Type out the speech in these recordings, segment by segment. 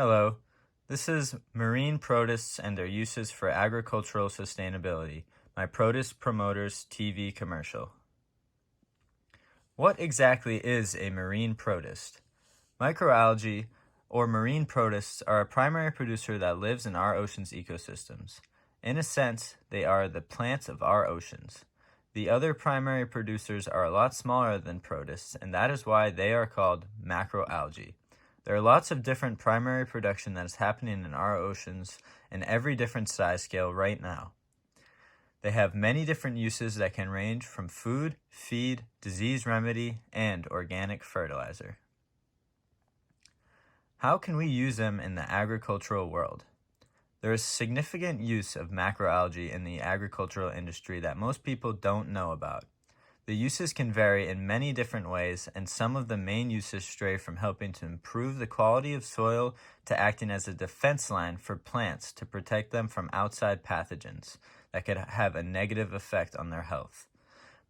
Hello, this is Marine Protists and their uses for agricultural sustainability, my Protist Promoters TV commercial. What exactly is a marine protist? Microalgae, or marine protists, are a primary producer that lives in our ocean's ecosystems. In a sense, they are the plants of our oceans. The other primary producers are a lot smaller than protists, and that is why they are called macroalgae. There are lots of different primary production that is happening in our oceans in every different size scale right now. They have many different uses that can range from food, feed, disease remedy, and organic fertilizer. How can we use them in the agricultural world? There is significant use of macroalgae in the agricultural industry that most people don't know about. The uses can vary in many different ways, and some of the main uses stray from helping to improve the quality of soil to acting as a defense line for plants to protect them from outside pathogens that could have a negative effect on their health.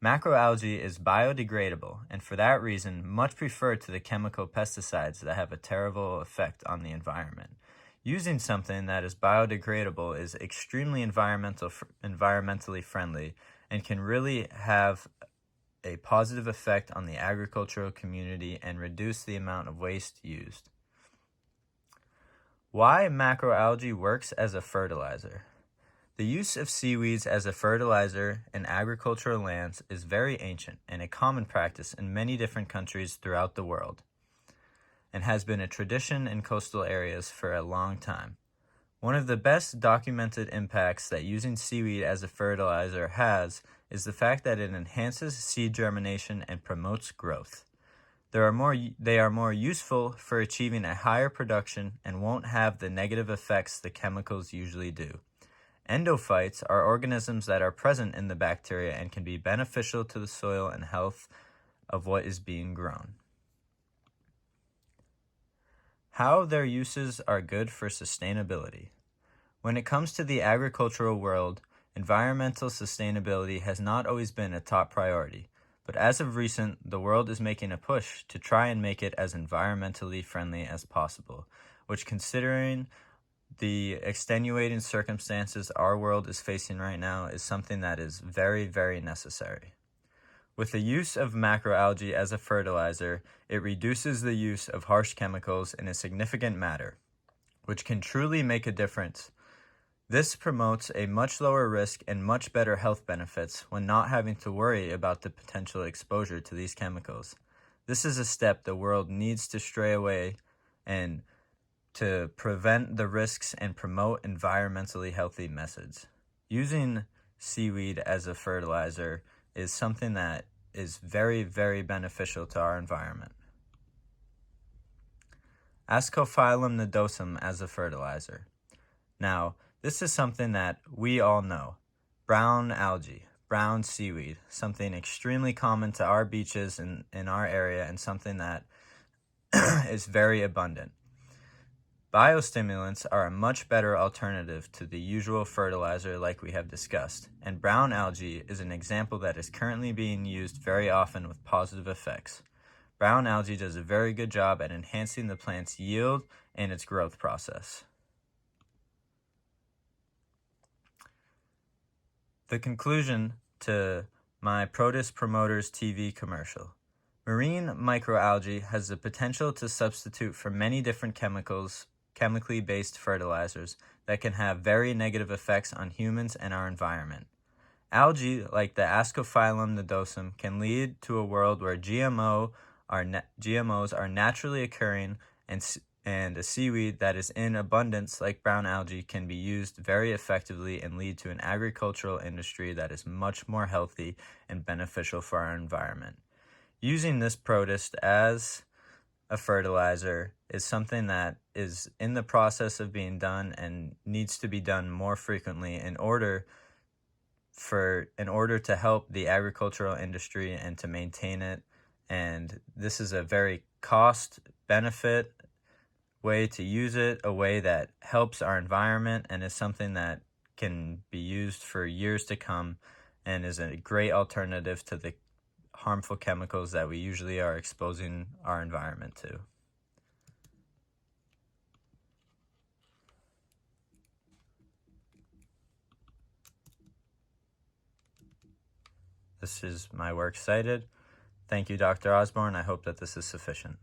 Macroalgae is biodegradable, and for that reason, much preferred to the chemical pesticides that have a terrible effect on the environment. Using something that is biodegradable is extremely environmentally friendly and can really have a positive effect on the agricultural community and reduce the amount of waste used. Why macroalgae works as a fertilizer? The use of seaweeds as a fertilizer in agricultural lands is very ancient and a common practice in many different countries throughout the world, and has been a tradition in coastal areas for a long time. One of the best documented impacts that using seaweed as a fertilizer has is the fact that it enhances seed germination and promotes growth. They are more useful for achieving a higher production and won't have the negative effects the chemicals usually do. Endophytes are organisms that are present in the bacteria and can be beneficial to the soil and health of what is being grown. How their uses are good for sustainability. When it comes to the agricultural world, environmental sustainability has not always been a top priority, but as of recent, the world is making a push to try and make it as environmentally friendly as possible, which, considering the extenuating circumstances our world is facing right now, is something that is very, very necessary. With the use of macroalgae as a fertilizer, it reduces the use of harsh chemicals in a significant manner, which can truly make a difference. This promotes a much lower risk and much better health benefits when not having to worry about the potential exposure to these chemicals. This is a step the world needs to stray away and to prevent the risks and promote environmentally healthy methods. Using seaweed as a fertilizer is something that is very, very beneficial to our environment. Ascophyllum nodosum as a fertilizer. Now, this is something that we all know. Brown algae, brown seaweed, something extremely common to our beaches in our area and something that is very abundant. Biostimulants are a much better alternative to the usual fertilizer like we have discussed, and brown algae is an example that is currently being used very often with positive effects. Brown algae does a very good job at enhancing the plant's yield and its growth process. The conclusion to my Protist Promoters TV commercial. Marine microalgae has the potential to substitute for many different chemically based fertilizers that can have very negative effects on humans and our environment. Algae, like the Ascophyllum nodosum, can lead to a world where GMOs are naturally occurring, and a seaweed that is in abundance, like brown algae, can be used very effectively and lead to an agricultural industry that is much more healthy and beneficial for our environment. Using this protist as a fertilizer is something that is in the process of being done and needs to be done more frequently in order to help the agricultural industry and to maintain it. And this is a very cost-benefit way to use it, a way that helps our environment and is something that can be used for years to come and is a great alternative to the harmful chemicals that we usually are exposing our environment to. This is my work cited. Thank you, Dr. Osborne. I hope that this is sufficient.